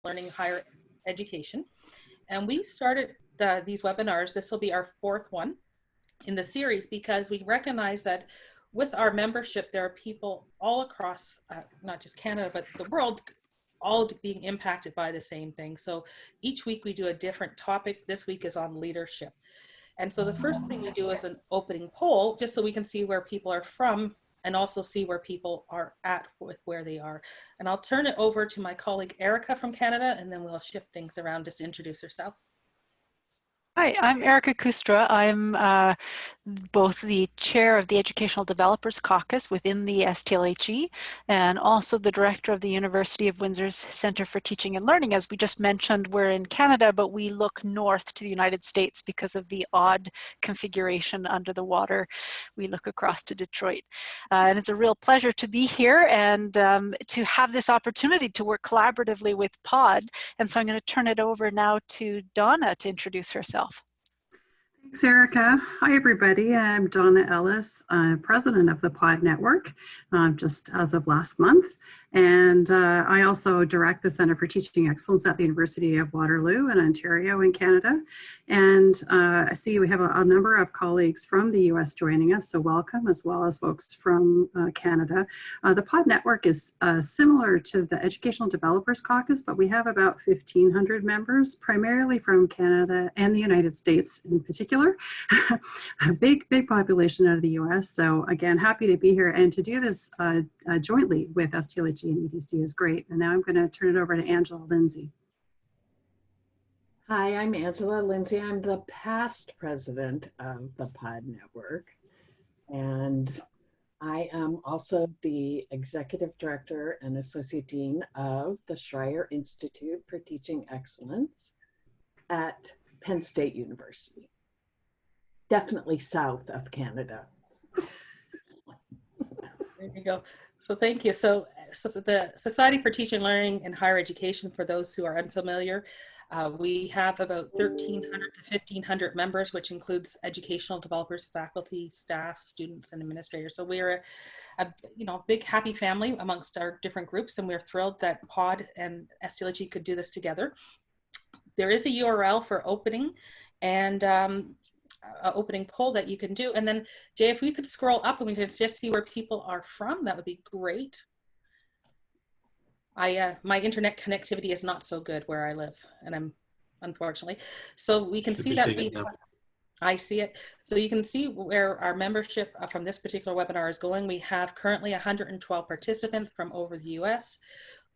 Learning Higher Education. And we started these webinars. This will be our fourth one in the series because we recognize that with our membership, there are people all across, not just Canada, but the world, all being impacted by the same thing. So each week we do a different topic. This week is on leadership. And so the first thing we do is an opening poll, just so we can see where people are from and also see where people are at with where they are. And I'll turn it over to my colleague Erika from Canada, and then we'll shift things around just to introduce herself. Hi, I'm Erika Kustra. I'm both the chair of the Educational Developers Caucus within the STLHE and also the director of the University of Windsor's Center for Teaching and Learning. As we just mentioned, we're in Canada, but we look north to the United States because of the odd configuration under the water. We look across to Detroit. And it's a real pleasure to be here and to have this opportunity to work collaboratively with POD. And so I'm going to turn it over now to Donna to introduce herself. Thanks, Erika. Hi, everybody. I'm Donna Ellis, president of the POD network, just as of last month. And I also direct the Center for Teaching Excellence at the University of Waterloo in Ontario in Canada. And I see we have a number of colleagues from the US joining us, so welcome, as well as folks from Canada. The POD network is similar to the Educational Developers Caucus, but we have about 1,500 members, primarily from Canada and the United States in particular. A big population out of the US. So again, happy to be here and to do this jointly with STLHE and EDC is great. And now I'm going to turn it over to Angela Linse. Hi, I'm Angela Linse. I'm the past president of the POD network. And I am also the executive director and associate dean of the Schreier Institute for Teaching Excellence at Penn State University. Definitely south of Canada. There you go. So thank you. So the Society for Teaching and Learning in Higher Education, for those who are unfamiliar, we have about 1,300 to 1,500 members, which includes educational developers, faculty, staff, students, and administrators. So we're a big happy family amongst our different groups, and we're thrilled that POD and STLHE could do this together. There is a URL for opening and opening poll that you can do. And then Jay, if we could scroll up and we could just see where people are from, that would be great. My internet connectivity is not so good where I live, and I'm unfortunately. So we can see that I see it. So you can see where our membership from this particular webinar is going. We have currently 112 participants from over the US.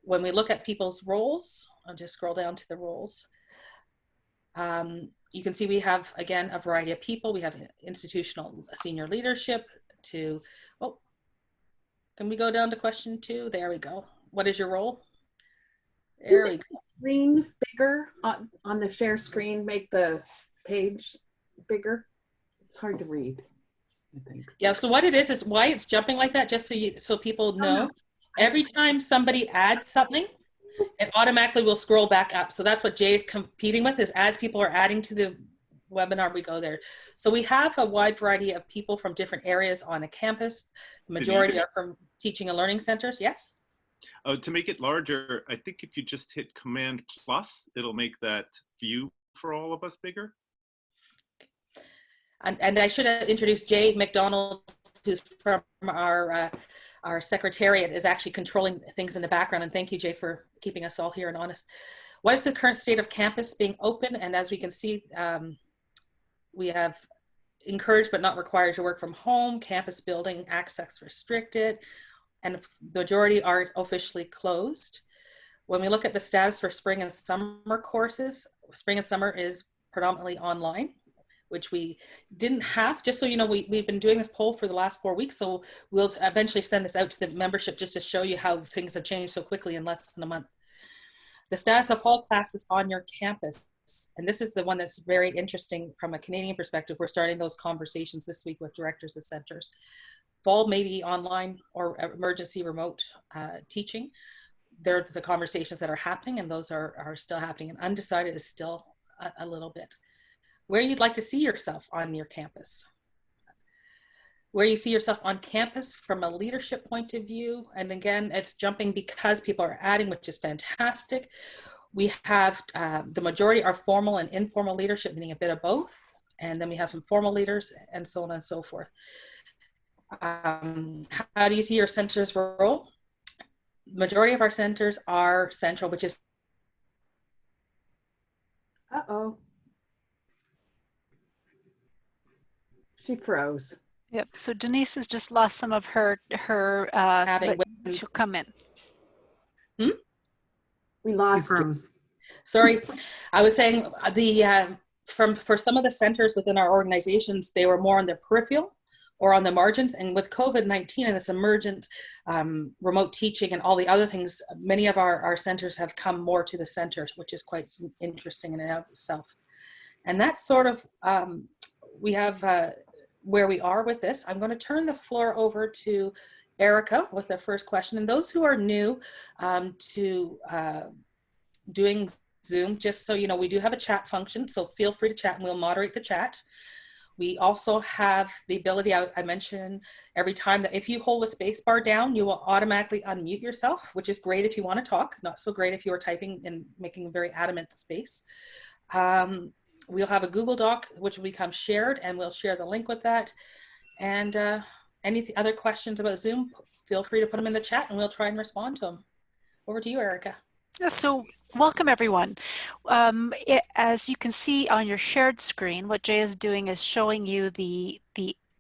When we look at people's roles, I'll just scroll down to the roles. You can see we have, again, a variety of people. We have institutional senior leadership to, oh, can we go down to question 2? There we go. What is your role? There we go. Screen bigger on the share screen, make the page bigger. It's hard to read, I think. Yeah, so what it is why it's jumping like that, just so people know. Every time somebody adds something, it automatically will scroll back up. So that's what Jay's competing with, is as people are adding to the webinar, we go there. So we have a wide variety of people from different areas on a campus. The majority are from teaching and learning centers. Yes? To make it larger, I think if you just hit Command+, it'll make that view for all of us bigger. And I should have introduced Jay McDonald, who's from our secretariat, is actually controlling things in the background. And thank you, Jay, for keeping us all here and honest. What is the current state of campus being open? And as we can see, we have encouraged but not required to work from home, campus building access restricted, and the majority are officially closed. When we look at the status for spring and summer courses, spring and summer is predominantly online, which we didn't have. Just so you know, we've been doing this poll for the last 4 weeks, so we'll eventually send this out to the membership just to show you how things have changed so quickly in less than a month. The status of fall classes on your campus, and this is the one that's very interesting from a Canadian perspective. We're starting those conversations this week with directors of centers. Fall may be online or emergency remote teaching. They're the conversations that are happening, and those are still happening, and undecided is still a little bit. Where you'd like to see yourself on your campus. Where you see yourself on campus from a leadership point of view. And again, it's jumping because people are adding, which is fantastic. We have the majority are formal and informal leadership, meaning a bit of both. And then we have some formal leaders and so on and so forth. How do you see your center's role? Majority of our centers are central, which is. Uh-oh. She froze. Yep. So Denise has just lost some of her she'll come in. We lost you. froze. Sorry, I was saying for some of the centers within our organizations, they were more on the peripheral or on the margins. And with COVID-19 and this emergent remote teaching and all the other things, many of our centers have come more to the center, which is quite interesting in and of itself. And that's sort of, we have where we are with this. I'm going to turn the floor over to Erika with the first question. And those who are new to doing Zoom, just so you know, we do have a chat function, so feel free to chat and we'll moderate the chat. We also have the ability, I mentioned every time, that if you hold the space bar down, you will automatically unmute yourself, which is great if you want to talk, not so great if you are typing and making a very adamant space. We'll have a Google Doc, which will become shared, and we'll share the link with that. And any other questions about Zoom, feel free to put them in the chat and we'll try and respond to them. Over to you, Erika. Yeah, so welcome everyone. As you can see on your shared screen, what Jay is doing is showing you the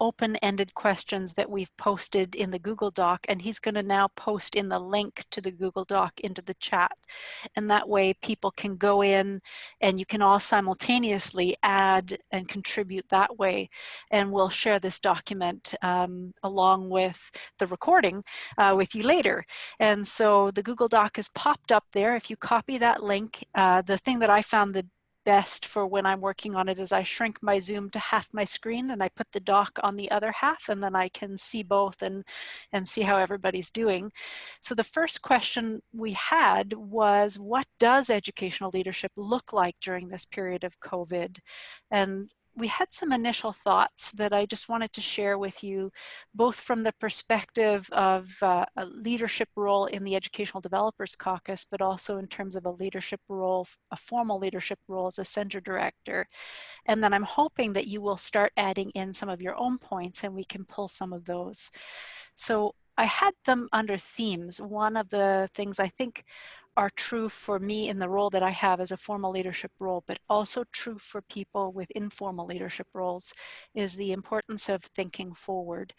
open-ended questions that we've posted in the Google Doc, and he's going to now post in the link to the Google Doc into the chat. And that way people can go in and you can all simultaneously add and contribute that way. And we'll share this document along with the recording with you later. And so the Google Doc is popped up there. If you copy that link, the thing that I found the best for when I'm working on it is I shrink my Zoom to half my screen and I put the doc on the other half, and then I can see both and see how everybody's doing. So the first question we had was, what does educational leadership look like during this period of COVID? And we had some initial thoughts that I just wanted to share with you, both from the perspective of a leadership role in the Educational Developers Caucus, but also in terms of a leadership role, a formal leadership role as a center director. And then I'm hoping that you will start adding in some of your own points and we can pull some of those. So I had them under themes. One of the things I think are true for me in the role that I have as a formal leadership role, but also true for people with informal leadership roles, is the importance of thinking forward.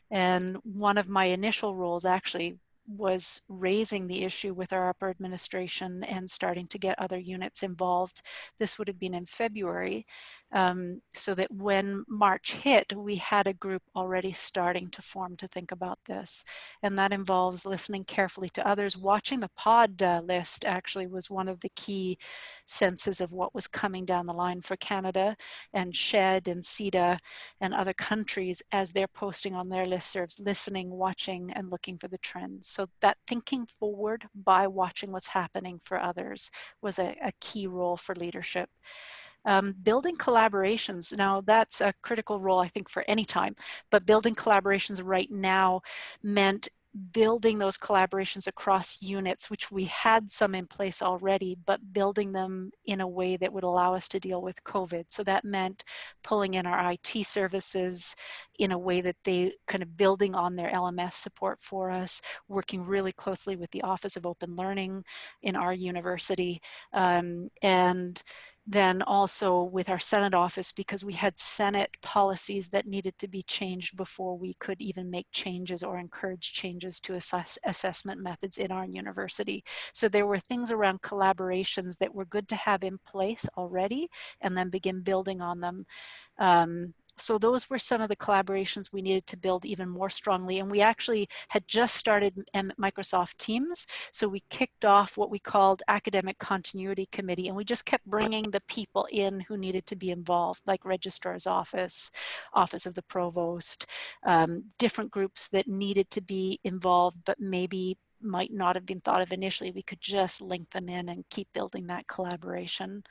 And one of my initial roles actually was raising the issue with our upper administration and starting to get other units involved. This would have been in February, so that when March hit, we had a group already starting to form to think about this. And that involves listening carefully to others. Watching the pod list actually was one of the key senses of what was coming down the line for Canada, and SHED and CEDA and other countries as they're posting on their listservs, listening, watching, and looking for the trends. So that thinking forward by watching what's happening for others was a key role for leadership. Building collaborations. Now that's a critical role, I think, for any time, but building collaborations right now meant building those collaborations across units, which we had some in place already, but building them in a way that would allow us to deal with COVID. So that meant pulling in our IT services in a way that they kind of building on their LMS support for us, working really closely with the Office of Open Learning in our university, and then also with our Senate office, because we had Senate policies that needed to be changed before we could even make changes or encourage changes to assessment methods in our university. So there were things around collaborations that were good to have in place already and then begin building on them. So those were some of the collaborations we needed to build even more strongly. And we actually had just started Microsoft Teams. So we kicked off what we called Academic Continuity Committee, and we just kept bringing the people in who needed to be involved, like Registrar's Office, Office of the Provost, different groups that needed to be involved, but maybe might not have been thought of initially, we could just link them in and keep building that collaboration.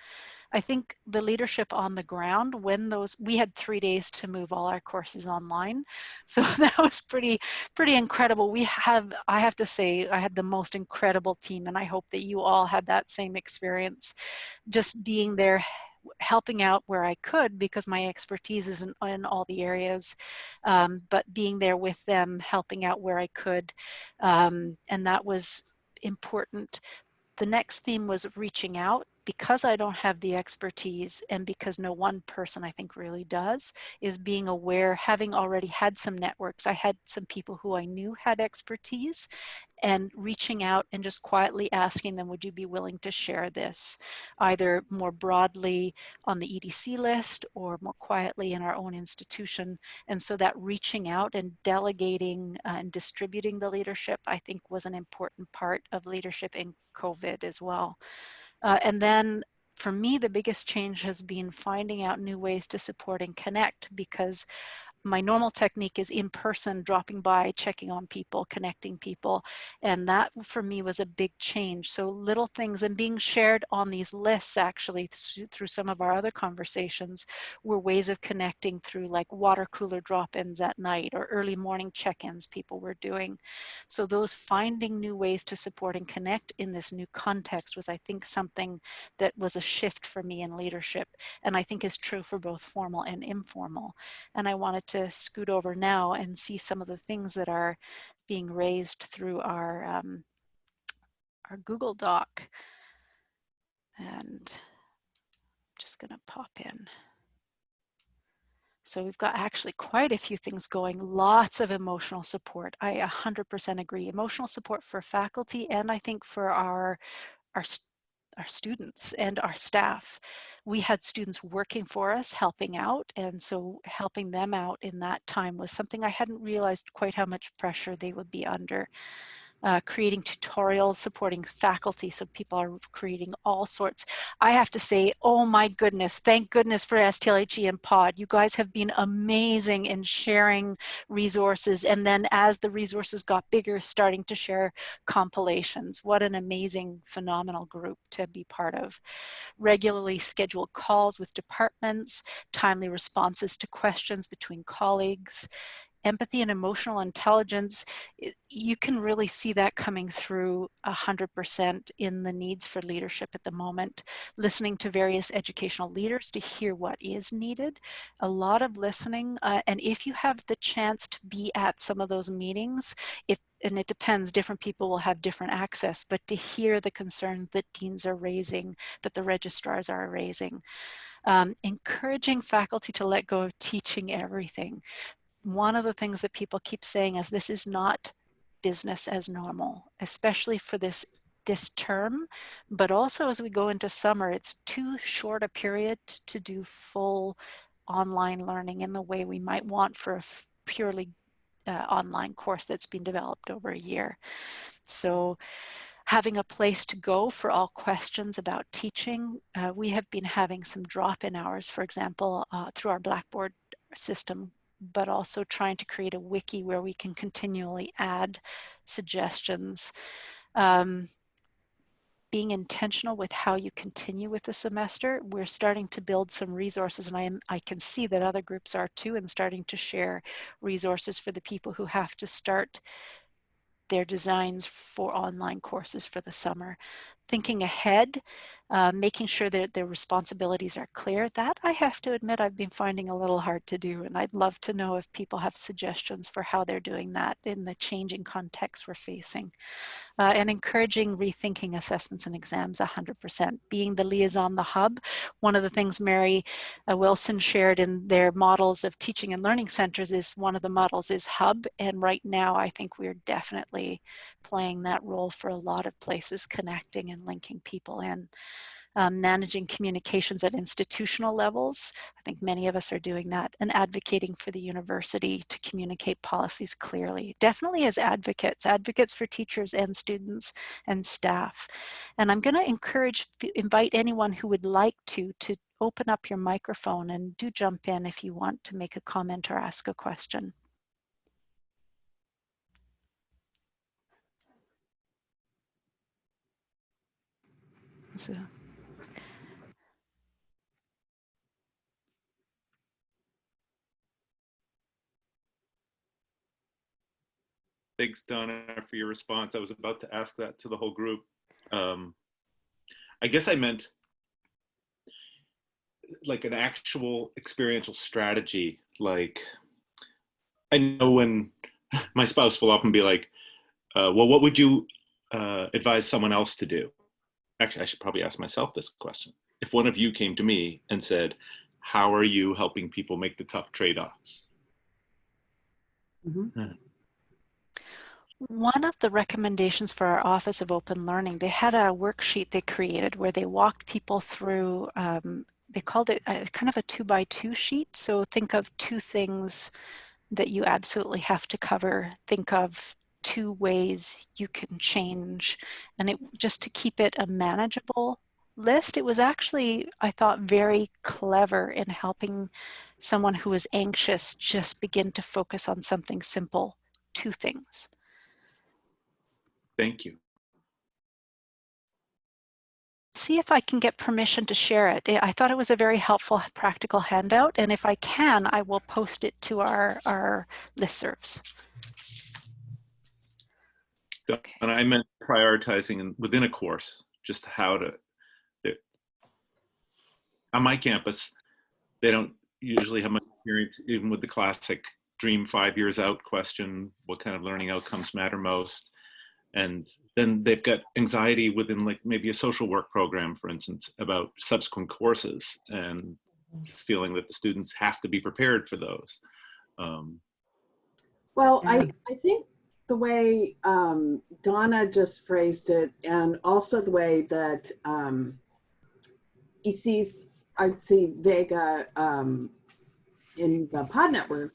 I think the leadership on the ground, when we had 3 days to move all our courses online. So that was pretty incredible. I have to say, I had the most incredible team, and I hope that you all had that same experience. Just being there, helping out where I could, because my expertise isn't in all the areas, but being there with them, helping out where I could. And that was important. The next theme was reaching out. Because I don't have the expertise, and because no one person I think really does, is being aware, having already had some networks. I had some people who I knew had expertise, and reaching out and just quietly asking them, would you be willing to share this, either more broadly on the EDC list or more quietly in our own institution. And so that reaching out and delegating and distributing the leadership, I think, was an important part of leadership in COVID as well. And then for me, the biggest change has been finding out new ways to support and connect, because my normal technique is in person, dropping by, checking on people, connecting people. And that for me was a big change. So little things, and being shared on these lists actually through some of our other conversations, were ways of connecting through, like water cooler drop-ins at night or early morning check-ins people were doing. So those finding new ways to support and connect in this new context was, I think, something that was a shift for me in leadership. And I think is true for both formal and informal. And I wanted to scoot over now and see some of the things that are being raised through our Google Doc. And I'm just going to pop in. So we've got actually quite a few things going, lots of emotional support. I 100% agree. Emotional support for faculty, and I think for our students and our staff. We had students working for us, helping out, and so helping them out in that time was something I hadn't realized quite how much pressure they would be under. Creating tutorials, supporting faculty, so people are creating all sorts. I have to say, oh my goodness, thank goodness for STLHE and POD. You guys have been amazing in sharing resources, and then as the resources got bigger, starting to share compilations. What an amazing, phenomenal group to be part of. Regularly scheduled calls with departments, timely responses to questions between colleagues. Empathy and emotional intelligence, you can really see that coming through 100% in the needs for leadership at the moment. Listening to various educational leaders to hear what is needed. A lot of listening, and if you have the chance to be at some of those meetings, and it depends, different people will have different access, but to hear the concerns that deans are raising, that the registrars are raising. Encouraging faculty to let go of teaching everything. One of the things that people keep saying is this is not business as normal, especially for this term, but also as we go into summer, it's too short a period to do full online learning in the way we might want for a purely online course that's been developed over a year. So having a place to go for all questions about teaching. We have been having some drop-in hours, for example, through our Blackboard system, but also trying to create a wiki where we can continually add suggestions. Being intentional with how you continue with the semester. We're starting to build some resources, and I can see that other groups are too, and starting to share resources for the people who have to start their designs for online courses for the summer. Thinking ahead, making sure that their responsibilities are clear. That, I have to admit, I've been finding a little hard to do, and I'd love to know if people have suggestions for how they're doing that in the changing context we're facing. And encouraging rethinking assessments and exams 100%. Being the liaison, the hub. One of the things Mary Wilson shared in their models of teaching and learning centers is one of the models is hub. And right now, I think we're definitely playing that role for a lot of places, connecting and linking people in. Managing communications at institutional levels. I think many of us are doing that, and advocating for the university to communicate policies clearly. Definitely as advocates for teachers and students and staff. And I'm going to invite anyone who would like to open up your microphone, and do jump in if you want to make a comment or ask a question. So, Thanks, Donna, for your response. I was about to ask that to the whole group. I guess I meant like an actual experiential strategy. Like, I know when my spouse will often be like, well, what would you advise someone else to do? Actually, I should probably ask myself this question. If one of you came to me and said, how are you helping people make the tough trade-offs? Mm-hmm. one of the recommendations for our Office of Open Learning, they had a worksheet they created where they walked people through, they called it kind of a 2x2 sheet. So think of 2 things that you absolutely have to cover. Think of 2 ways you can change, and it just to keep it a manageable list. It was actually, I thought, very clever in helping someone who is anxious just begin to focus on something simple, 2 things. Thank you. See if I can get permission to share it. I thought it was a very helpful, practical handout, and if I can, I will post it to our listservs. Okay. And I meant prioritizing within a course, just how to, on my campus, they don't usually have much experience even with the classic dream 5 years out question, what kind of learning outcomes matter most? And then they've got anxiety within like maybe a social work program, for instance, about subsequent courses and just feeling that the students have to be prepared for those. Well, I think the way Donna just phrased it, and also the way that Isis Artsy Vega in the Pod Network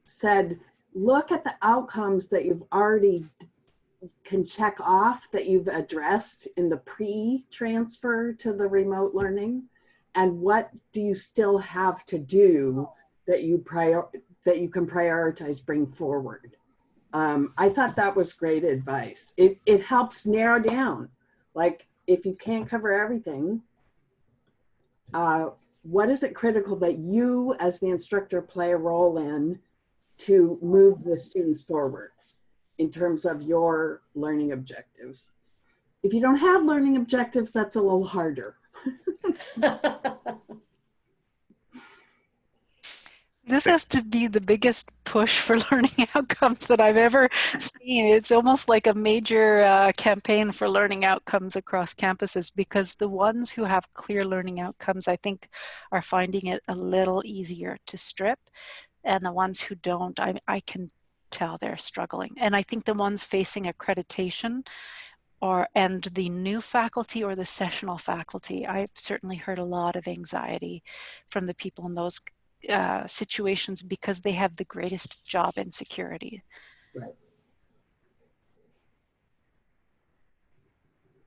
said, look at the outcomes that you've already can check off that you've addressed in the pre-transfer to the remote learning, and what do you still have to do that you can prioritize, bring forward. I thought that was great advice. It helps narrow down, like if you can't cover everything, what is it critical that you as the instructor play a role in to move the students forward in terms of your learning objectives. If you don't have learning objectives, that's a little harder. This has to be the biggest push for learning outcomes that I've ever seen. It's almost like a major campaign for learning outcomes across campuses, because the ones who have clear learning outcomes, I think, are finding it a little easier to strip. And the ones who don't, I can tell they're struggling. And I think the ones facing accreditation and the new faculty or the sessional faculty, I've certainly heard a lot of anxiety from the people in those situations because they have the greatest job insecurity. Right.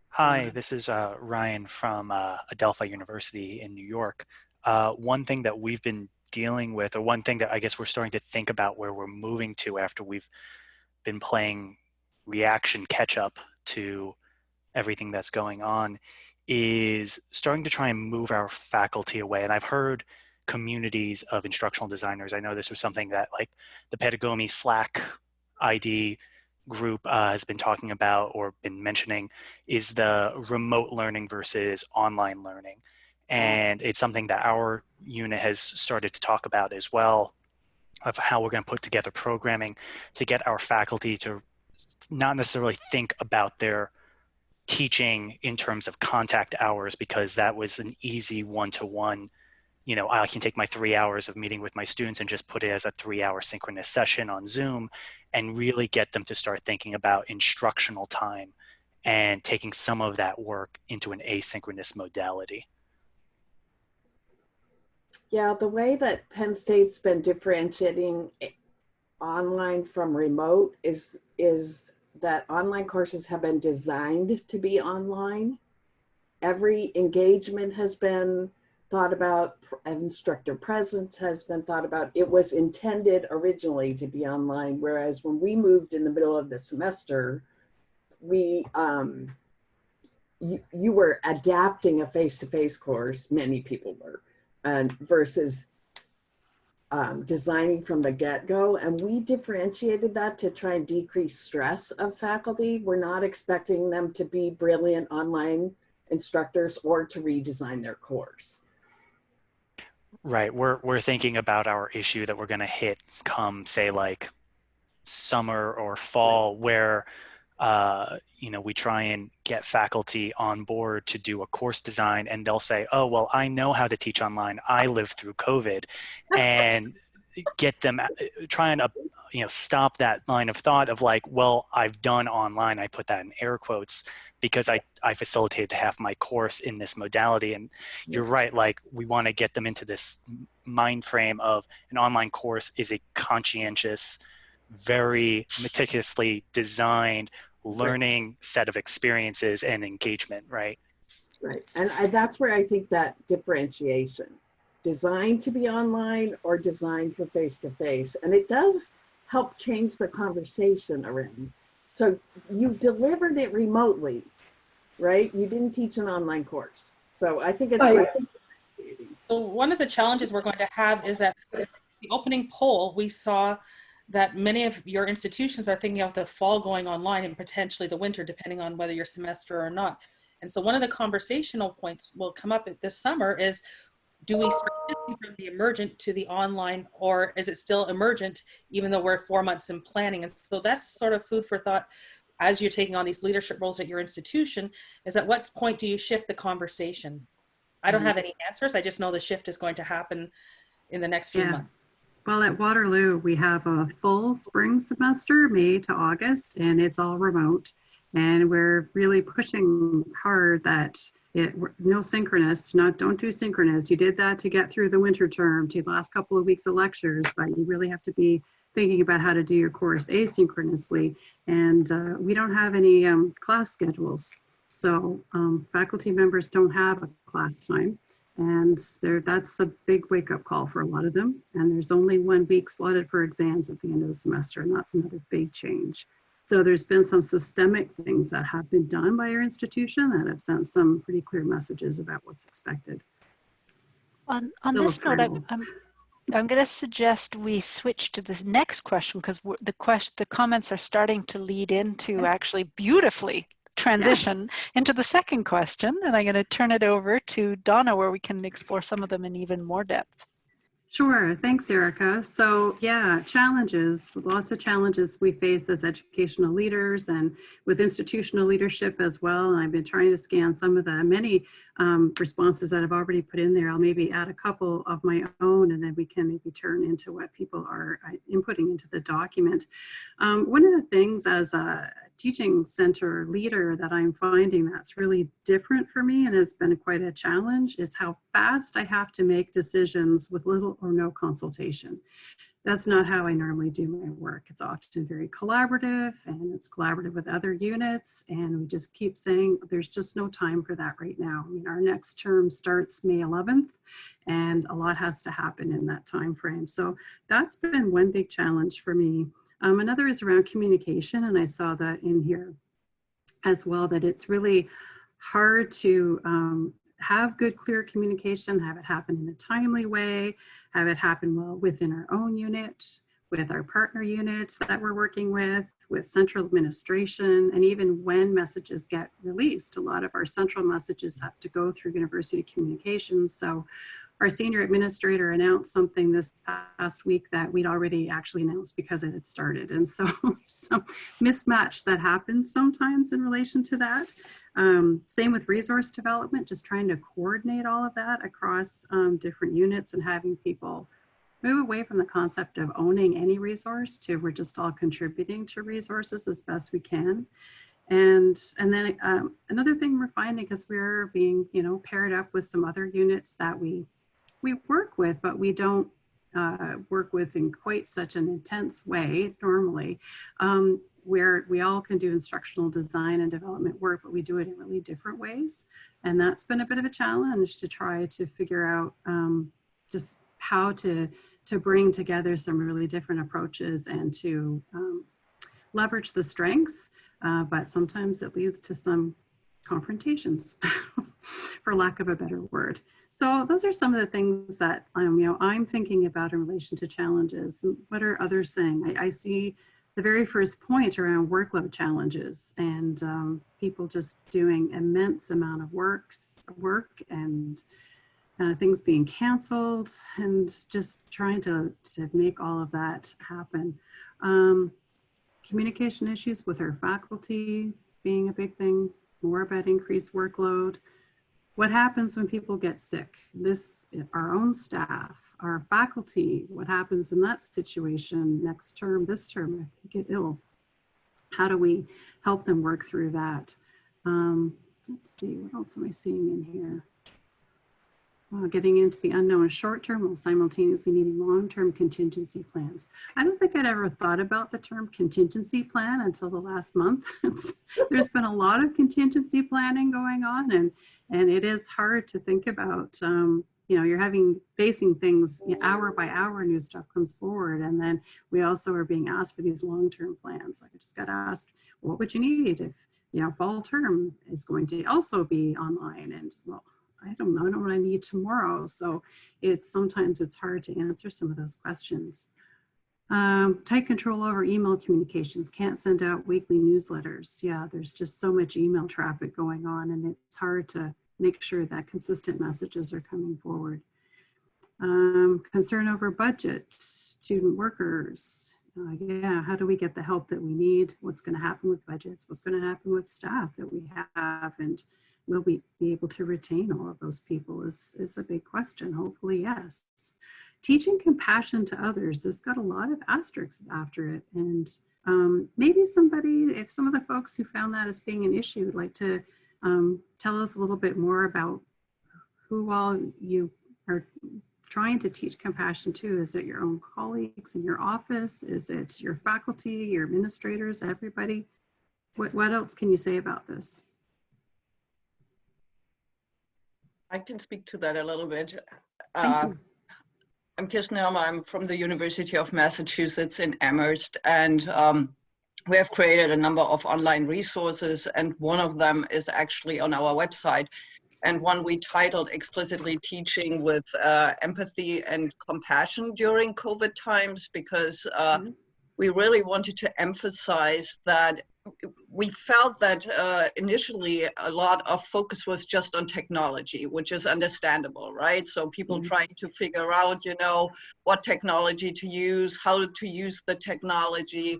Hi, this is Ryan from Adelphi University in New York. One thing that we've been dealing with, or one thing that I guess we're starting to think about where we're moving to after we've been playing reaction catch up to everything that's going on, is starting to try and move our faculty away. And I've heard communities of instructional designers, I know this was something that like the Pedagogy Slack ID group has been talking about or been mentioning, is the remote learning versus online learning. And it's something that our unit has started to talk about as well, of how we're going to put together programming to get our faculty to not necessarily think about their teaching in terms of contact hours, because that was an easy one-to-one, you know, I can take my 3 hours of meeting with my students and just put it as a 3-hour synchronous session on Zoom, and really get them to start thinking about instructional time and taking some of that work into an asynchronous modality. Yeah, the way that Penn State's been differentiating online from remote is that online courses have been designed to be online. Every engagement has been thought about, instructor presence has been thought about. It was intended originally to be online, whereas when we moved in the middle of the semester, we you were adapting a face-to-face course, many people were, versus designing from the get-go. And we differentiated that to try and decrease stress of faculty. We're not expecting them to be brilliant online instructors or to redesign their course. Right. We're thinking about our issue that we're going to hit come, say, like summer or fall, where you know, we try and get faculty on board to do a course design, and they'll say, oh, well, I know how to teach online. I lived through COVID. And get them, try and you know, stop that line of thought of like, well, I've done online. I put that in air quotes because I facilitated half my course in this modality. And you're right, like we want to get them into this mind frame of an online course is a conscientious, very meticulously designed learning set of experiences and engagement, right? Right. And that's where I think that differentiation, designed to be online or designed for face-to-face. And it does help change the conversation around. So you delivered it remotely, right? You didn't teach an online course. So I think it's So one of the challenges we're going to have is that the opening poll, we saw that many of your institutions are thinking of the fall going online and potentially the winter, depending on whether you're semester or not. And so one of the conversational points will come up this summer is, do we start shifting from the emergent to the online, or is it still emergent even though we're 4 months in planning? And so that's sort of food for thought as you're taking on these leadership roles at your institution, is at what point do you shift the conversation? I don't have any answers. I just know the shift is going to happen in the next few months. Well, at Waterloo, we have a full spring semester, May to August, and it's all remote. And we're really pushing hard that no synchronous, don't do synchronous. You did that to get through the winter term, to the last couple of weeks of lectures, but you really have to be thinking about how to do your course asynchronously. And we don't have any class schedules. So faculty members don't have a class time. And that's a big wake-up call for a lot of them. And there's only 1 week slotted for exams at the end of the semester, and that's another big change. So there's been some systemic things that have been done by your institution that have sent some pretty clear messages about what's expected. On this note, I'm going to suggest we switch to this next question, because the comments are starting to lead into actually beautifully transition into the second question, and I'm going to turn it over to Donna, where we can explore some of them in even more depth. Sure. Thanks, Erika. So yeah, challenges, lots of challenges we face as educational leaders and with institutional leadership as well. And I've been trying to scan some of the many responses that I've already put in there. I'll maybe add a couple of my own, and then we can maybe turn into what people are inputting into the document. One of the things as a teaching center leader that I'm finding that's really different for me and has been quite a challenge is how fast I have to make decisions with little or no consultation. That's not how I normally do my work. It's often very collaborative, and it's collaborative with other units, and we just keep saying there's just no time for that right now. I mean, our next term starts May 11th, and a lot has to happen in that time frame. So that's been one big challenge for me. Another is around communication, and I saw that in here as well, that it's really hard to have good, clear communication, have it happen in a timely way, have it happen well within our own unit, with our partner units that we're working with central administration, and even when messages get released. A lot of our central messages have to go through university communications. So our senior administrator announced something this past week that we'd already actually announced because it had started. And so some mismatch that happens sometimes in relation to that. Same with resource development, just trying to coordinate all of that across different units and having people move away from the concept of owning any resource to we're just all contributing to resources as best we can. And then another thing we're finding, because we're being, paired up with some other units that we work with, but we don't work with in quite such an intense way normally, where we all can do instructional design and development work, but we do it in really different ways. And that's been a bit of a challenge to try to figure out just how to bring together some really different approaches and to leverage the strengths, but sometimes it leads to some confrontations, for lack of a better word. So those are some of the things that I'm thinking about in relation to challenges. What are others saying? I see the very first point around workload challenges and people just doing immense amount of work and things being canceled and just trying to make all of that happen. Communication issues with our faculty being a big thing, more about increased workload. What happens when people get sick? Our own staff, our faculty, what happens in that situation next term, this term, if they get ill? How do we help them work through that? Let's see, what else am I seeing in here? Getting into the unknown short term while simultaneously needing long-term contingency plans. I don't think I'd ever thought about the term contingency plan until the last month. There's been a lot of contingency planning going on, and it is hard to think about. You're facing things hour by hour, new stuff comes forward, and then we also are being asked for these long-term plans. Like I just got asked, what would you need if fall term is going to also be online? And well, I don't know what I need tomorrow. So sometimes it's hard to answer some of those questions. Tight control over email communications, can't send out weekly newsletters. Yeah, there's just so much email traffic going on, and it's hard to make sure that consistent messages are coming forward. Concern over budget, student workers. Yeah, how do we get the help that we need? What's going to happen with budgets? What's going to happen with staff that we have? And will we be able to retain all of those people is a big question. Hopefully, yes. Teaching compassion to others has got a lot of asterisks after it. And maybe if some of the folks who found that as being an issue would like to tell us a little bit more about who all you are trying to teach compassion to. Is it your own colleagues in your office? Is it your faculty, your administrators, everybody? What else can you say about this? I can speak to that a little bit. Thank you. I'm Kirsten Elmer. I'm from the University of Massachusetts in Amherst, and we have created a number of online resources, and one of them is actually on our website, and one we titled Explicitly Teaching with Empathy and Compassion During COVID Times, because we really wanted to emphasize that we felt that initially a lot of focus was just on technology, which is understandable, right? So people trying to figure out, what technology to use, how to use the technology.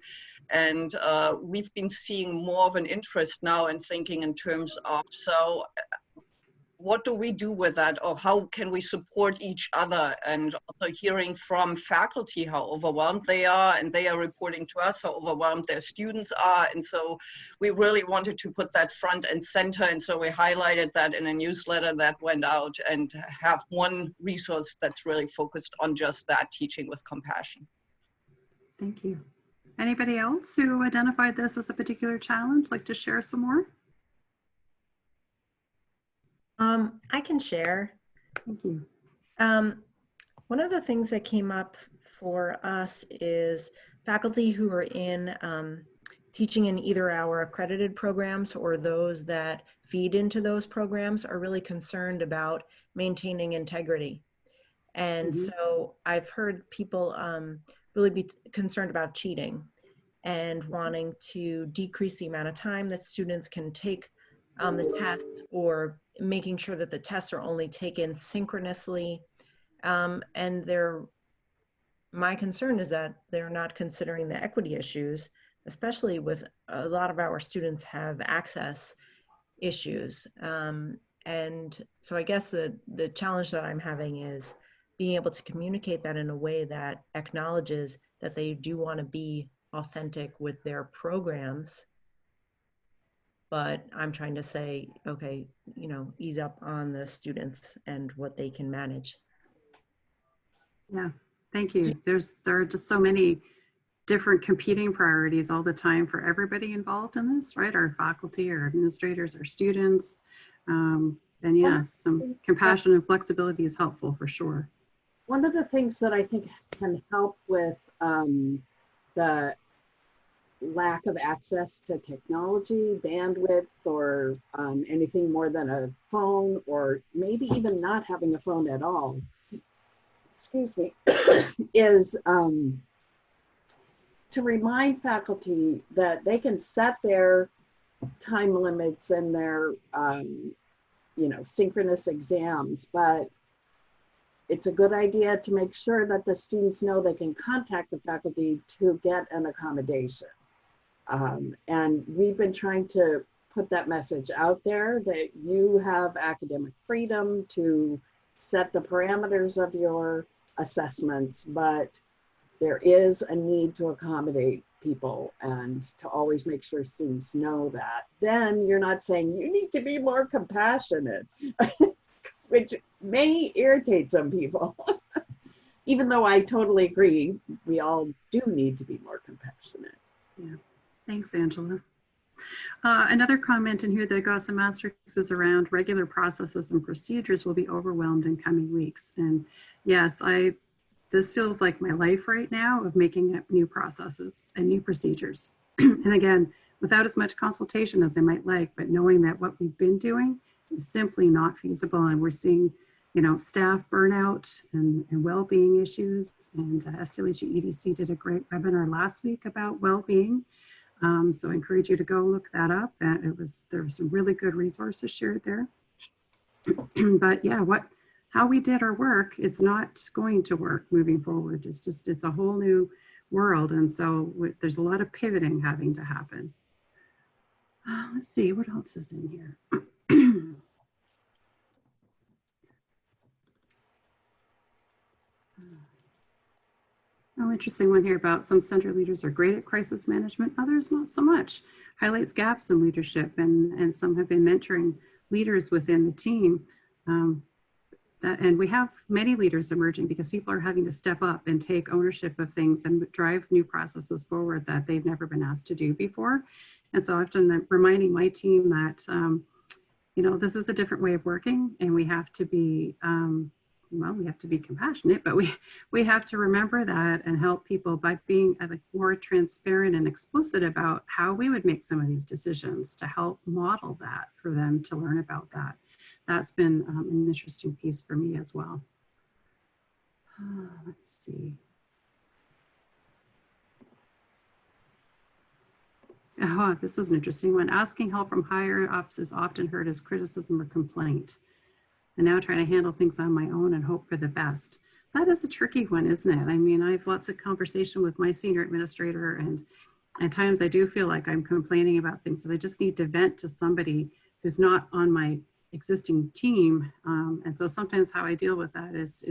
And we've been seeing more of an interest now in thinking in terms of, so what do we do with that, or how can we support each other? And also hearing from faculty how overwhelmed they are, and they are reporting to us how overwhelmed their students are. And so we really wanted to put that front and center. And so we highlighted that in a newsletter that went out, and have one resource that's really focused on just that, teaching with compassion. Thank you. Anybody else who identified this as a particular challenge, like to share some more? I can share. Thank you. One of the things that came up for us is faculty who are in teaching in either our accredited programs or those that feed into those programs are really concerned about maintaining integrity. And so I've heard people really be concerned about cheating and wanting to decrease the amount of time that students can take the test, or making sure that the tests are only taken synchronously. And my concern is that they're not considering the equity issues, especially with a lot of our students have access issues. And so I guess the challenge that I'm having is being able to communicate that in a way that acknowledges that they do want to be authentic with their programs. But I'm trying to say, okay, ease up on the students and what they can manage. Yeah, thank you. There are just so many different competing priorities all the time for everybody involved in this, right? Our faculty, our administrators, our students. And yes, some compassion and flexibility is helpful for sure. One of the things that I think can help with the lack of access to technology, bandwidth, or anything more than a phone, or maybe even not having a phone at all, excuse me, is to remind faculty that they can set their time limits and their, you know, synchronous exams, but it's a good idea to make sure that the students know they can contact the faculty to get an accommodation. And we've been trying to put that message out there that you have academic freedom to set the parameters of your assessments, but there is a need to accommodate people and to always make sure students know that. Then you're not saying you need to be more compassionate, which may irritate some people. Even though I totally agree, we all do need to be more compassionate. Yeah, thanks, Angela. Another comment in here that got some asterisks is around regular processes and procedures will be overwhelmed in coming weeks. And yes, this feels like my life right now of making up new processes and new procedures. And again, without as much consultation as I might like, but knowing that what we've been doing is simply not feasible. And we're seeing, you know, staff burnout and well-being issues. And STLHE EDC did a great webinar last week about well-being. So I encourage you to go look that up. There were some really good resources shared there. But yeah, how we did our work is not going to work moving forward. It's a whole new world. And so there's a lot of pivoting having to happen. Let's see, what else is in here? Oh, interesting one here about some center leaders are great at crisis management, others not so much. Highlights gaps in leadership, and some have been mentoring leaders within the team. And we have many leaders emerging because people are having to step up and take ownership of things and drive new processes forward that they've never been asked to do before. And so often reminding my team that, you know, this is a different way of working, and we have to be, well, we have to be compassionate, but we have to remember that and help people by being more transparent and explicit about how we would make some of these decisions to help model that for them to learn about that. That's been an interesting piece for me as well. Let's see. Oh, this is an interesting one. Asking help from higher ups is often heard as criticism or complaint. And now trying to handle things on my own and hope for the best. That is a tricky one, isn't it? I mean, I have lots of conversation with my senior administrator, and at times I do feel like I'm complaining about things. So I just need to vent to somebody who's not on my existing team. And so sometimes how I deal with that is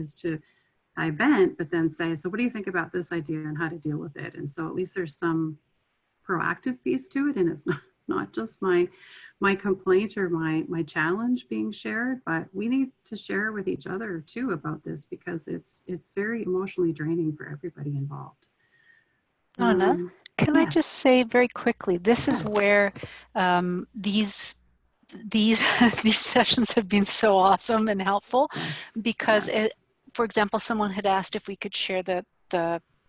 I vent, but then say, so what do you think about this idea and how to deal with it? And so at least there's some proactive piece to it, and it's not just my complaint or my challenge being shared, but we need to share with each other too about this, because it's very emotionally draining for everybody involved. Donna, can I just say very quickly, this is where these sessions have been so awesome and helpful, because for example, someone had asked if we could share the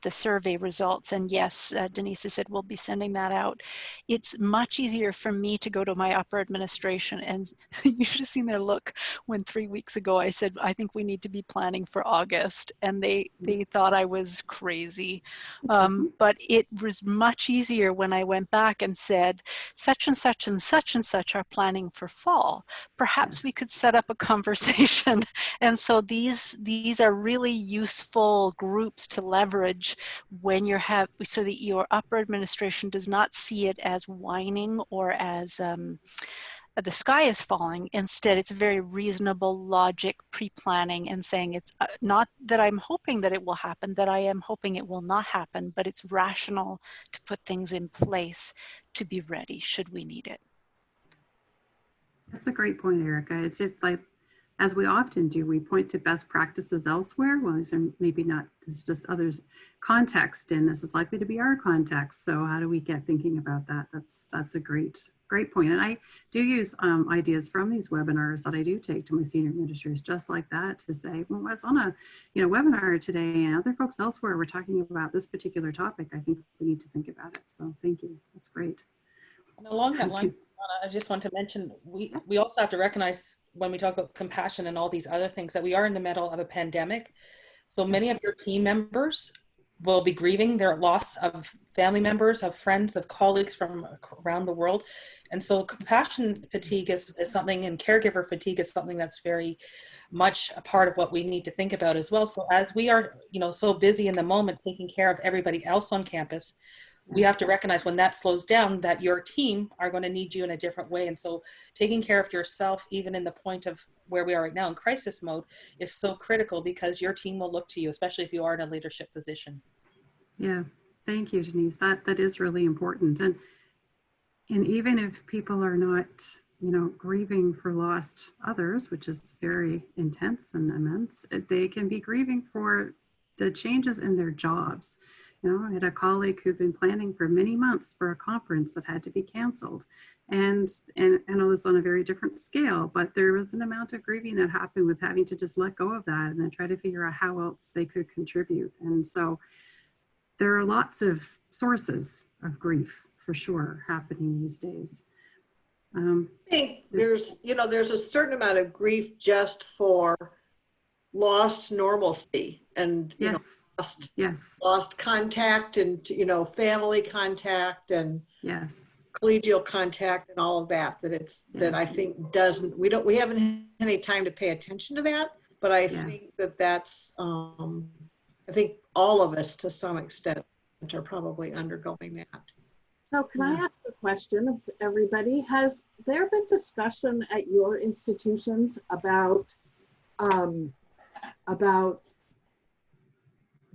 survey results, and yes, Denise said we'll be sending that out. It's much easier for me to go to my upper administration, and you should have seen their look when 3 weeks ago I said, I think we need to be planning for August, and they thought I was crazy. But it was much easier when I went back and said, such and such and such and such are planning for fall. Perhaps we could set up a conversation. And so these are really useful groups to leverage when so that your upper administration does not see it as whining or as the sky is falling. Instead, it's very reasonable logic, pre-planning, and saying it's not that I'm hoping that it will happen, that I am hoping it will not happen, but it's rational to put things in place to be ready should we need it. That's a great point, Erika. It's just like, as we often do, we point to best practices elsewhere. Well, these are maybe not, this is just others' context, and this is likely to be our context. So how do we get thinking about that? That's a great great point. And I do use ideas from these webinars that I do take to my senior administrators, just like that, to say, well, I was on a webinar today, and other folks elsewhere were talking about this particular topic. I think we need to think about it. So thank you. That's great. And along that line, Donna, I just want to mention, we also have to recognize when we talk about compassion and all these other things that we are in the middle of a pandemic. So many of your team members will be grieving their loss of family members, of friends, of colleagues from around the world. And so compassion fatigue is something, and caregiver fatigue is something that's very much a part of what we need to think about as well. So as we are, so busy in the moment taking care of everybody else on campus, we have to recognize when that slows down that your team are going to need you in a different way. And so taking care of yourself, even in the point of where we are right now in crisis mode, is so critical, because your team will look to you, especially if you are in a leadership position. Yeah, thank you, Denise. That is really important. And even if people are not, grieving for lost others, which is very intense and immense, they can be grieving for the changes in their jobs. I had a colleague who'd been planning for many months for a conference that had to be canceled. And I know this on a very different scale, but there was an amount of grieving that happened with having to just let go of that and then try to figure out how else they could contribute. And so there are lots of sources of grief, for sure, happening these days. I think there's a certain amount of grief just for lost normalcy and yes. lost contact and family contact and yes, collegial contact and all of that. That I think we haven't had any time to pay attention to that, but I think that's I think all of us to some extent are probably undergoing that. So can I ask a question of everybody? Has there been discussion at your institutions about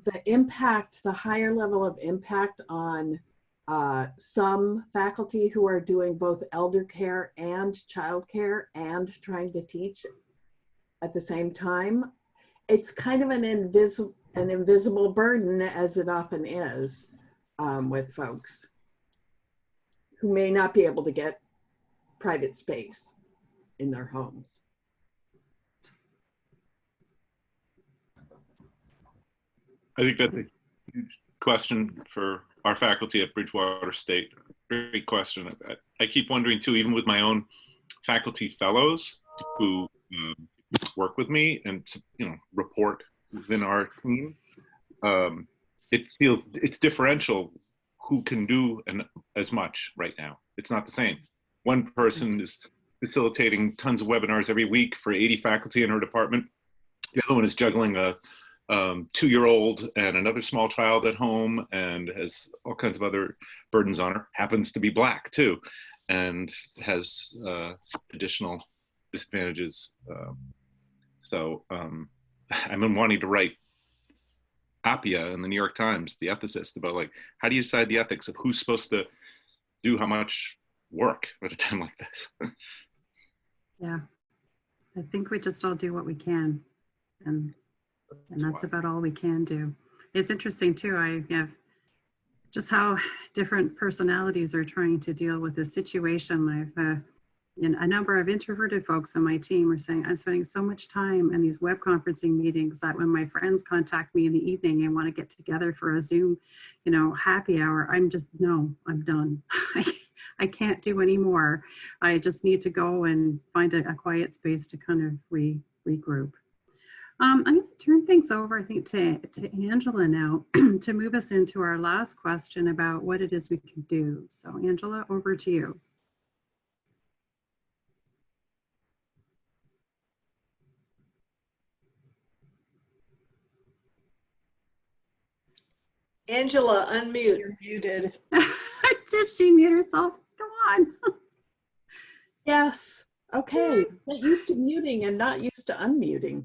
the impact, the higher level of impact on some faculty who are doing both elder care and child care and trying to teach at the same time? It's kind of an invisible burden, as it often is with folks who may not be able to get private space in their homes. I think that's a huge question for our faculty at Bridgewater State. Great question. I keep wondering too, even with my own faculty fellows who work with me and report within our team, it's differential who can do as much right now. It's not the same. One person is facilitating tons of webinars every week for 80 faculty in her department. The other one is juggling a 2-year-old and another small child at home and has all kinds of other burdens on her, happens to be Black too, and has additional disadvantages. So I've been wanting to write Appia in the New York Times, the ethicist, about like, how do you decide the ethics of who's supposed to do how much work at a time like this? Yeah, I think we just all do what we can, and that's about all we can do. It's interesting too, I have just how different personalities are trying to deal with this situation. I've a number of introverted folks on my team are saying, I'm spending so much time in these web conferencing meetings that when my friends contact me in the evening and want to get together for a Zoom, happy hour, I'm done. I can't do anymore. I just need to go and find a quiet space to kind of regroup. I'm going to turn things over, I think, to Angela now to move us into our last question about what it is we can do. So Angela, over to you. Angela, unmute. You're muted. Did she mute herself? Come on. Yes. Okay. Get used to muting and not used to unmuting.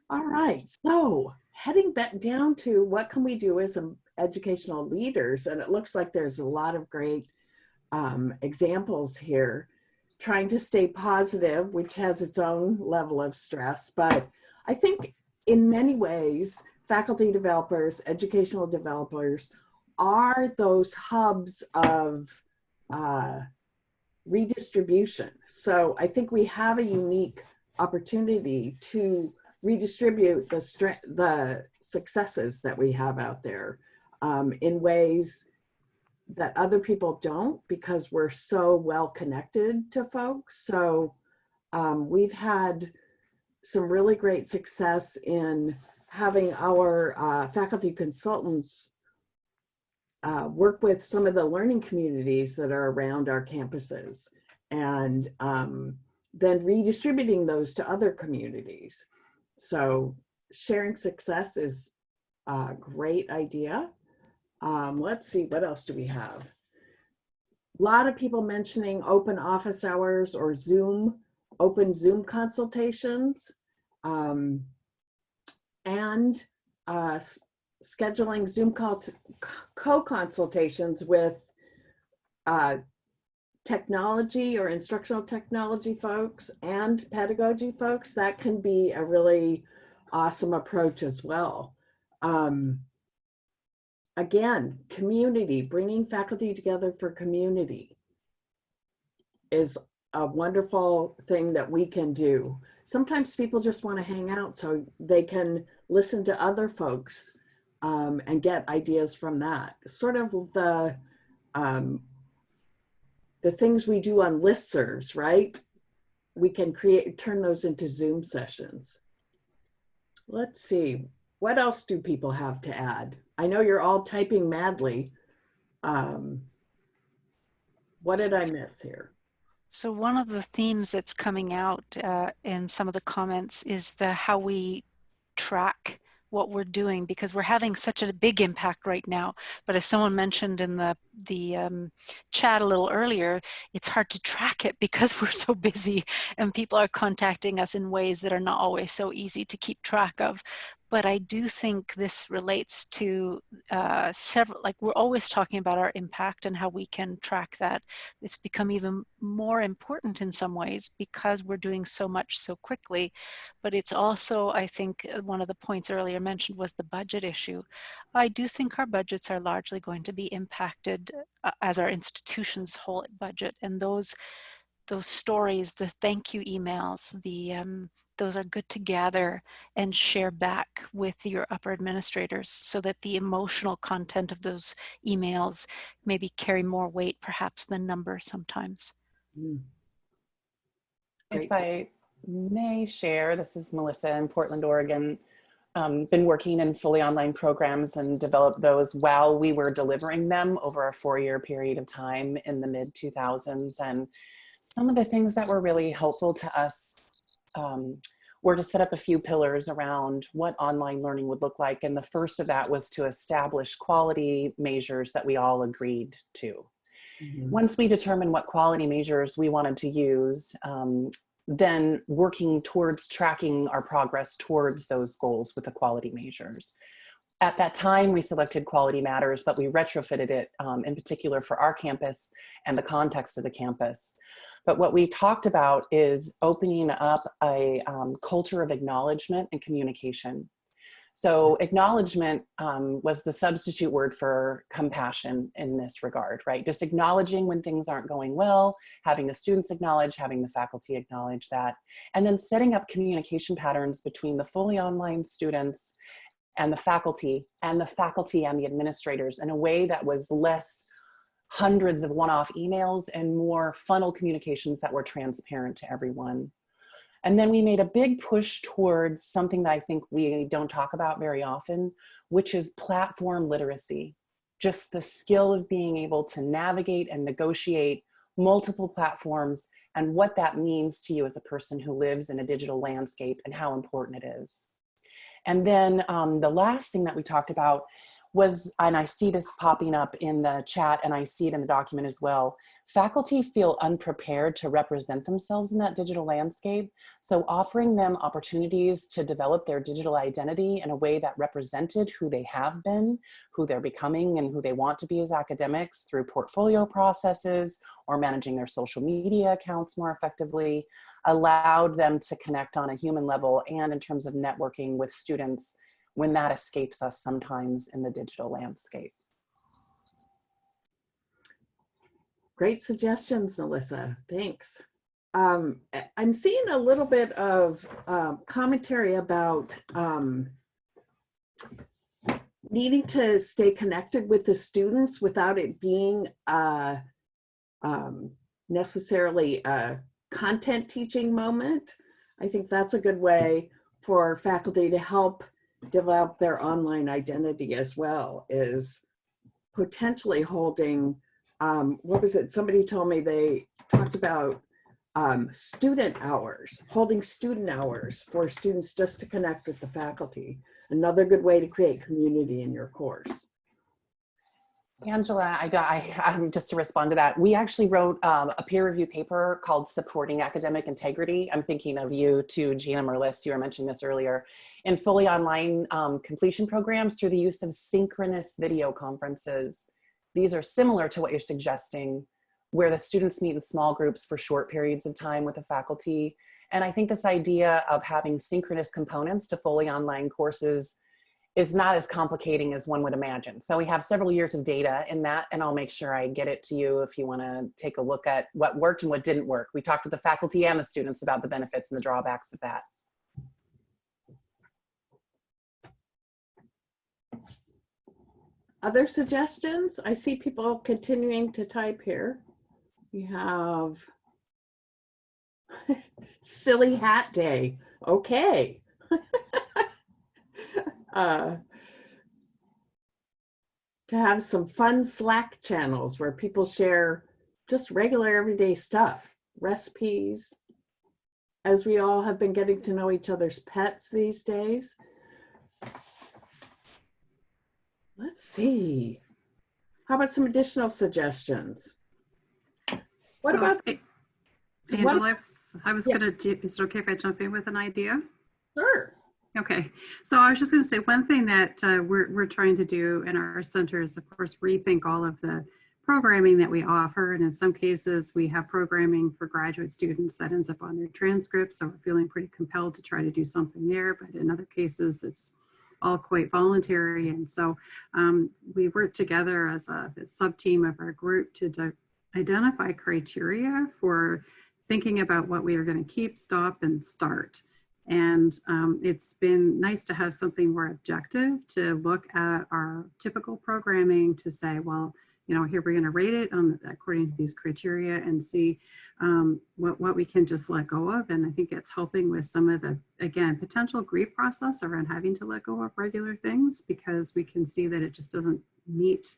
All right. So heading back down to what can we do as educational leaders? And it looks like there's a lot of great examples here. Trying to stay positive, which has its own level of stress. But I think in many ways, faculty developers, educational developers are those hubs of redistribution. So I think we have a unique opportunity to redistribute the successes that we have out there in ways that other people don't, because we're so well connected to folks. So we've had some really great success in having our faculty consultants work with some of the learning communities that are around our campuses, and then redistributing those to other communities. So sharing success is a great idea. Let's see, what else do we have? A lot of people mentioning open office hours or open Zoom consultations, and scheduling Zoom co-consultations with technology or instructional technology folks and pedagogy folks. That can be a really awesome approach as well. Again, community, bringing faculty together for community is a wonderful thing that we can do. Sometimes people just want to hang out so they can listen to other folks and get ideas from that. Sort of the things we do on listservs, right? We can turn those into Zoom sessions. Let's see, what else do people have to add? I know you're all typing madly. What did I miss here? So one of the themes that's coming out in some of the comments is how we track what we're doing, because we're having such a big impact right now. But as someone mentioned in the chat a little earlier, it's hard to track it because we're so busy and people are contacting us in ways that are not always so easy to keep track of. But I do think this relates to several, like we're always talking about our impact and how we can track that. It's become even more important in some ways because we're doing so much so quickly. But it's also, I think, one of the points earlier mentioned was the budget issue. I do think our budgets are largely going to be impacted as our institution's whole budget, and those stories, the thank you emails, those are good to gather and share back with your upper administrators so that the emotional content of those emails maybe carry more weight perhaps than number sometimes. If I may share, this is Melissa in Portland, Oregon. Been working in fully online programs and developed those while we were delivering them over a 4-year period of time in the mid-2000s. And some of the things that were really helpful to us were to set up a few pillars around what online learning would look like. And the first of that was to establish quality measures that we all agreed to. Once we determined what quality measures we wanted to use, then working towards tracking our progress towards those goals with the quality measures. At that time, we selected Quality Matters, but we retrofitted it in particular for our campus and the context of the campus. But what we talked about is opening up a culture of acknowledgement and communication. So acknowledgement was the substitute word for compassion in this regard, right? Just acknowledging when things aren't going well, having the students acknowledge, having the faculty acknowledge that, and then setting up communication patterns between the fully online students and the faculty and the administrators in a way that was less hundreds of one-off emails and more funnel communications that were transparent to everyone. And then we made a big push towards something that I think we don't talk about very often, which is platform literacy. Just the skill of being able to navigate and negotiate multiple platforms and what that means to you as a person who lives in a digital landscape and how important it is. And then the last thing that we talked about was, and I see this popping up in the chat and I see it in the document as well, faculty feel unprepared to represent themselves in that digital landscape. So offering them opportunities to develop their digital identity in a way that represented who they have been, who they're becoming, and who they want to be as academics through portfolio processes or managing their social media accounts more effectively, allowed them to connect on a human level and in terms of networking with students when that escapes us sometimes in the digital landscape. Great suggestions, Melissa. Thanks. I'm seeing a little bit of commentary about needing to stay connected with the students without it being necessarily a content teaching moment. I think that's a good way for faculty to help develop their online identity as well, is potentially holding, what was it? Somebody told me they talked about student hours, holding student hours for students just to connect with the faculty. Another good way to create community in your course. Angela, just to respond to that, we actually wrote a peer review paper called Supporting Academic Integrity. I'm thinking of you too, Gina Merlis, you were mentioning this earlier, in fully online completion programs through the use of synchronous video conferences. These are similar to what you're suggesting, where the students meet in small groups for short periods of time with the faculty. And I think this idea of having synchronous components to fully online courses is not as complicating as one would imagine. So we have several years of data in that, and I'll make sure I get it to you if you want to take a look at what worked and what didn't work. We talked with the faculty and the students about the benefits and the drawbacks of that. Other suggestions? I see people continuing to type here. We have Silly Hat Day. Okay. To have some fun Slack channels where people share just regular everyday stuff, recipes, as we all have been getting to know each other's pets these days. Let's see. How about some additional suggestions? What about Angela? I was gonna do, is it okay if I jump in with an idea? Sure. Okay, so I was just going to say one thing that we're trying to do in our center is, of course, rethink all of the programming that we offer. And in some cases, we have programming for graduate students that ends up on their transcripts. So we're feeling pretty compelled to try to do something there. But in other cases, it's all quite voluntary. And so we work together as a sub-team of our group to identify criteria for thinking about what we are going to keep, stop, and start. And it's been nice to have something more objective to look at our typical programming to say, well, you know, here we're going to rate it according to these criteria and see what we can just let go of. And I think it's helping with some of the, again, potential grief process around having to let go of regular things, because we can see that it just doesn't meet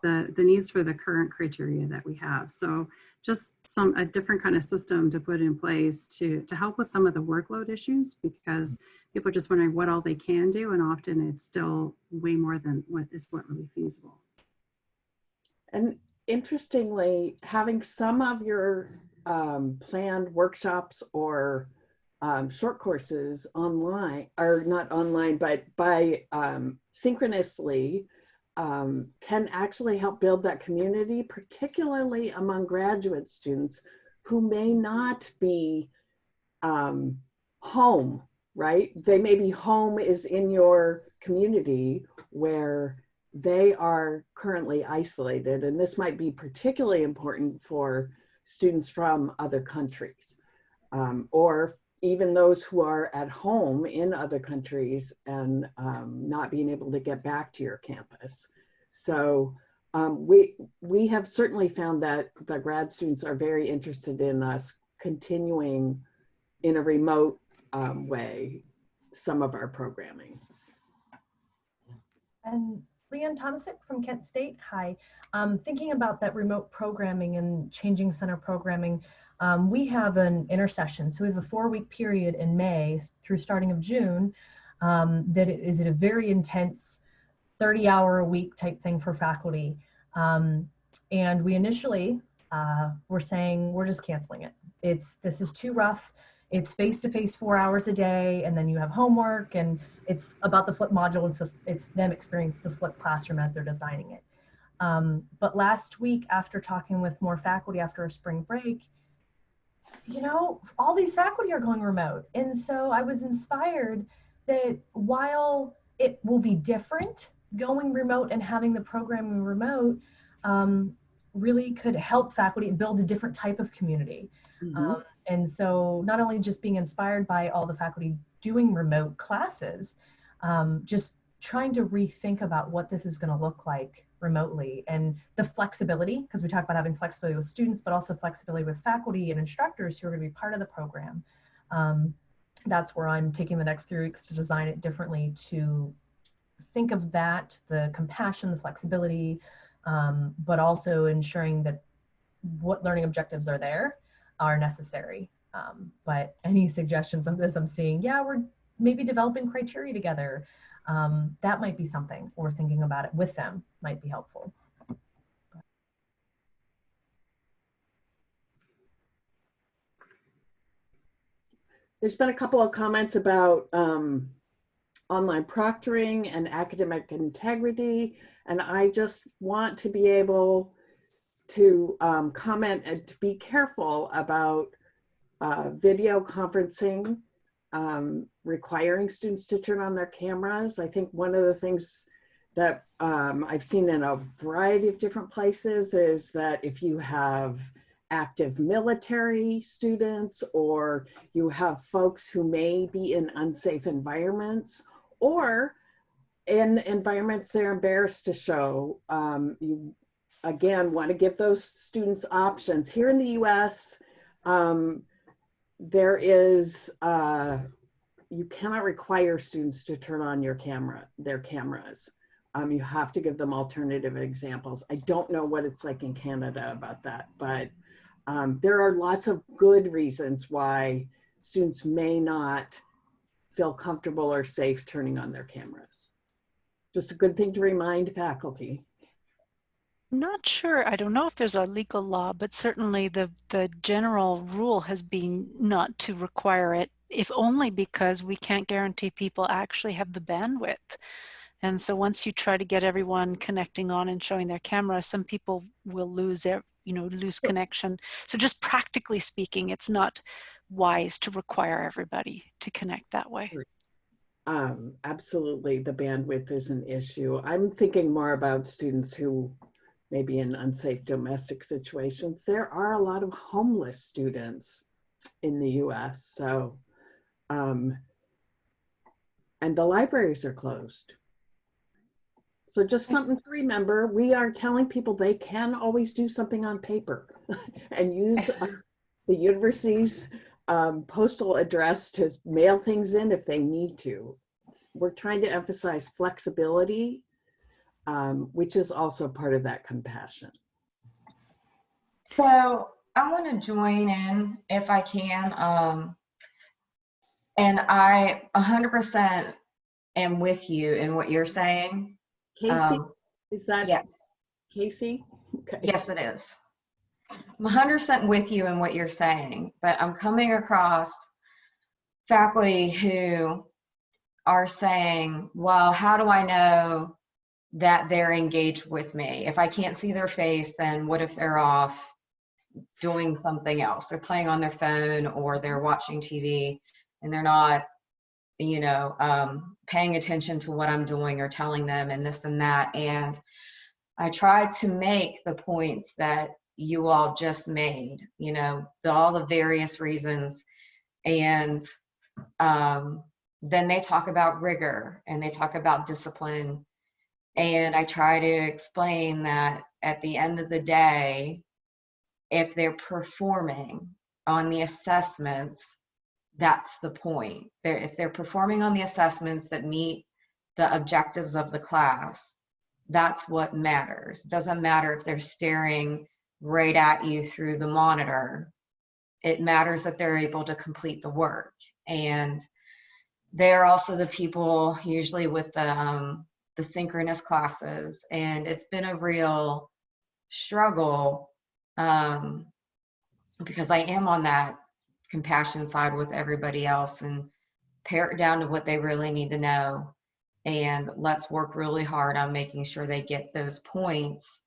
the needs for the current criteria that we have. So just a different kind of system to put in place to help with some of the workload issues, because people are just wondering what all they can do, and often it's still way more than what is really feasible. And interestingly, having some of your planned workshops or short courses online, or not online, but by synchronously, can actually help build that community, particularly among graduate students who may not be home, right? They may be home is in your community where they are currently isolated. And this might be particularly important for students from other countries, or even those who are at home in other countries and not being able to get back to your campus. So we have certainly found that the grad students are very interested in us continuing in a remote way some of our programming. And Leanne Tomasic from Kent State, hi. Thinking about that remote programming and changing center programming, we have an intersession. So we have a 4-week period in May through starting of June that is a very intense 30-hour-a-week type thing for faculty. And we initially were saying, we're just canceling it. This is too rough. It's face-to-face 4 hours a day, and then you have homework, and it's about the flip module. It's them experience the flip classroom as they're designing it. But last week, after talking with more faculty after a spring break, you know, all these faculty are going remote. And so I was inspired that while it will be different going remote and having the programming remote, really could help faculty build a different type of community. And so not only just being inspired by all the faculty doing remote classes, just trying to rethink about what this is going to look like remotely, and the flexibility, because we talk about having flexibility with students, but also flexibility with faculty and instructors who are going to be part of the program. That's where I'm taking the next 3 weeks to design it differently, to think of that, the compassion, the flexibility, but also ensuring that what learning objectives are there are necessary. But any suggestions on this, I'm seeing, yeah, we're maybe developing criteria together. That might be something, or thinking about it with them might be helpful. There's been a couple of comments about online proctoring and academic integrity, and I just want to be able to comment and to be careful about video conferencing, requiring students to turn on their cameras. I think one of the things that I've seen in a variety of different places is that if you have active military students, or you have folks who may be in unsafe environments, or in environments they're embarrassed to show, you again want to give those students options. Here in the US, there is, you cannot require students to turn on their cameras. You have to give them alternative examples. I don't know what it's like in Canada about that, but there are lots of good reasons why students may not feel comfortable or safe turning on their cameras. Just a good thing to remind faculty. Not sure. I don't know if there's a legal law, but certainly the general rule has been not to require it, if only because we can't guarantee people actually have the bandwidth. And so once you try to get everyone connecting on and showing their camera, some people will lose connection. So just practically speaking, it's not wise to require everybody to connect that way. Absolutely, the bandwidth is an issue. I'm thinking more about students who may be in unsafe domestic situations. There are a lot of homeless students in the US, so, and the libraries are closed. So just something to remember, we are telling people they can always do something on paper and use the university's postal address to mail things in if they need to. We're trying to emphasize flexibility, which is also part of that compassion. So I want to join in if I can. And I 100% am with you in what you're saying. Casey, is that? Yes. Casey? Okay. Yes, it is. I'm 100% with you in what you're saying, but I'm coming across faculty who are saying, well, how do I know that they're engaged with me? If I can't see their face, then what if they're off doing something else? They're playing on their phone, or they're watching TV, and they're not, paying attention to what I'm doing or telling them, and this and that. And I tried to make the points that you all just made, all the various reasons. And then they talk about rigor and they talk about discipline. And I try to explain that at the end of the day, if they're performing on the assessments, that's the point. If they're performing on the assessments that meet the objectives of the class, that's what matters. It doesn't matter if they're staring right at you through the monitor. It matters that they're able to complete the work. And they're also the people usually with the synchronous classes. And it's been a real struggle because I am on that compassion side with everybody else, and pare it down to what they really need to know. And let's work really hard on making sure they get those points.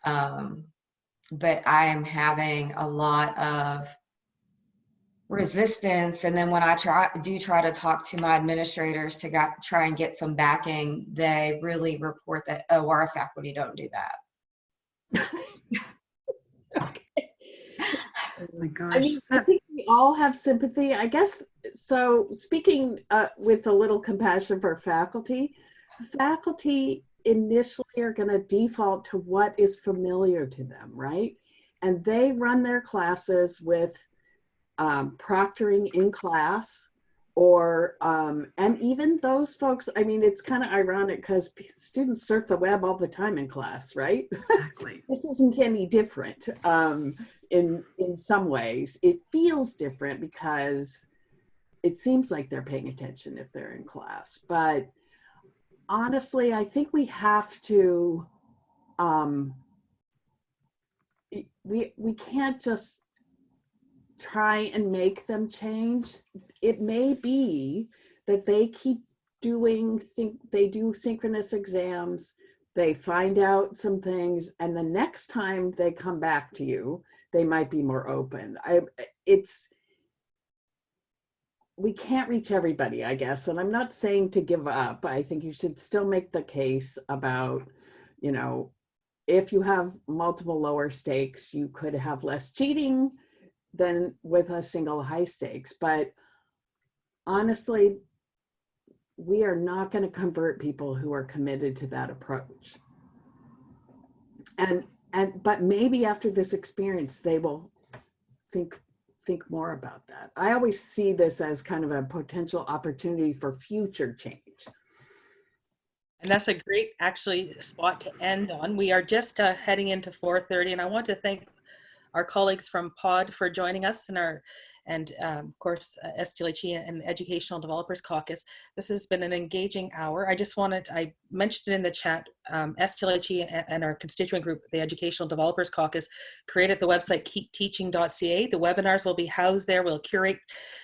But I am having a lot of resistance. And then when I try to talk to my administrators to try and get some backing, they really report that, oh, our faculty don't do that. Oh my gosh. I mean, I think we all have sympathy, I guess. So speaking with a little compassion for faculty initially are going to default to what is familiar to them, right? And they run their classes with proctoring in class, or and even those folks, I mean, it's kind of ironic because students surf the web all the time in class, right? Exactly. This isn't any different. In some ways it feels different because it seems like they're paying attention if they're in class, but honestly I think we have to we can't just try and make them change. It may be that they keep doing, they do synchronous exams, they find out some things, and the next time they come back to you, they might be more open. We can't reach everybody, I guess, and I'm not saying to give up. I think you should still make the case about, you know, if you have multiple lower stakes, you could have less cheating than with a single high stakes. But honestly, we are not going to convert people who are committed to that approach. But maybe after this experience, they will think more about that. I always see this as kind of a potential opportunity for future change. And that's a great, actually, spot to end on. We are just heading into 4:30, and I want to thank our colleagues from POD for joining us, and of course, STLHE and Educational Developers Caucus. This has been an engaging hour. I mentioned it in the chat, STLHE and our constituent group, the Educational Developers Caucus, created the website keepteaching.ca. The webinars will be housed there. We'll curate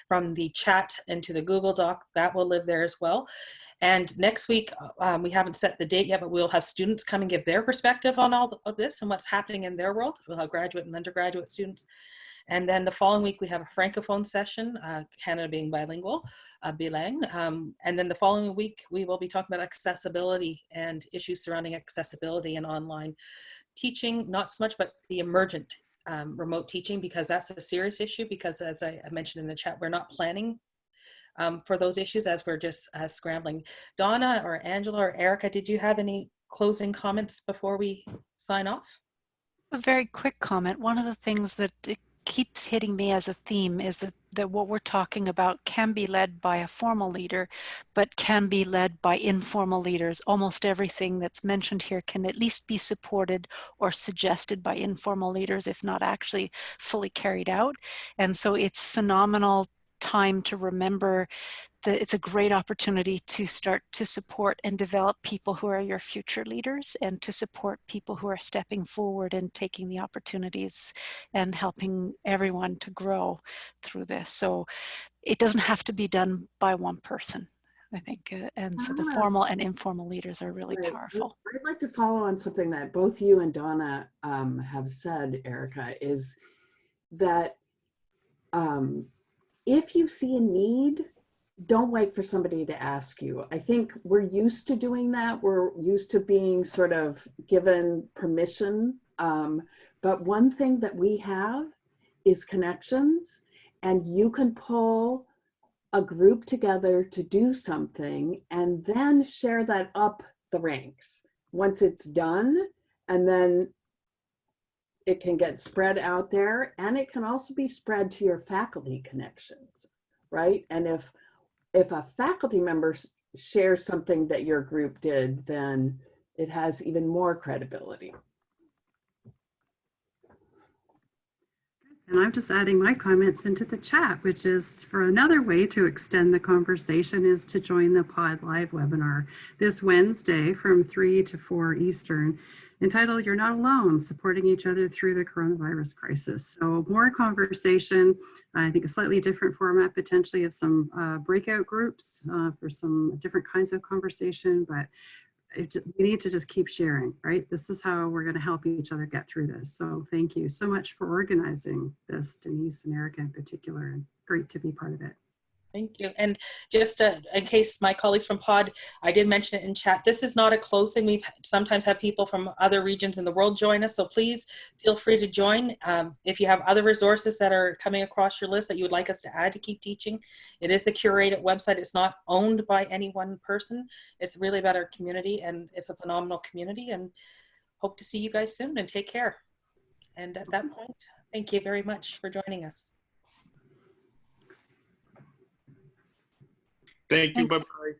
from the chat into the Google Doc. That will live there as well. And next week, we haven't set the date yet, but we'll have students come and give their perspective on all of this and what's happening in their world. We'll have graduate and undergraduate students. And then the following week, we have a Francophone session, Canada being bilingual, bilang. And then the following week, we will be talking about accessibility and issues surrounding accessibility and online teaching, not so much, but the emergent remote teaching, because that's a serious issue, because as I mentioned in the chat, we're not planning for those issues as we're just scrambling. Donna or Angela or Erika, did you have any closing comments before we sign off? A very quick comment. One of the things that it keeps hitting me as a theme is that what we're talking about can be led by a formal leader, but can be led by informal leaders. Almost everything that's mentioned here can at least be supported or suggested by informal leaders, if not actually fully carried out. And so it's phenomenal time to remember that it's a great opportunity to start to support and develop people who are your future leaders, and to support people who are stepping forward and taking the opportunities and helping everyone to grow through this. So it doesn't have to be done by one person, I think. And so the formal and informal leaders are really powerful. I'd like to follow on something that both you and Donna have said, Erika, is that if you see a need, don't wait for somebody to ask you. I think we're used to doing that. We're used to being sort of given permission. But one thing that we have is connections, and you can pull a group together to do something and then share that up the ranks once it's done, and then it can get spread out there, and it can also be spread to your faculty connections, right? And if a faculty member shares something that your group did, then it has even more credibility. And I'm just adding my comments into the chat, which is for another way to extend the conversation is to join the POD Live webinar this Wednesday from 3 to 4 Eastern, entitled You're Not Alone, Supporting Each Other Through the Coronavirus Crisis. So more conversation, I think a slightly different format potentially of some breakout groups for some different kinds of conversation, but we need to just keep sharing, right? This is how we're going to help each other get through this. So thank you so much for organizing this, Denise and Erika in particular, and great to be part of it. Thank you. And just in case my colleagues from POD, I did mention it in chat, this is not a closing. We've sometimes had people from other regions in the world join us, so please feel free to join. If you have other resources that are coming across your list that you would like us to add to keep teaching, it is a curated website. It's not owned by any one person. It's really about our community, and it's a phenomenal community, and hope to see you guys soon, and take care. And at that point, thank you very much for joining us. Thank you. Bye-bye.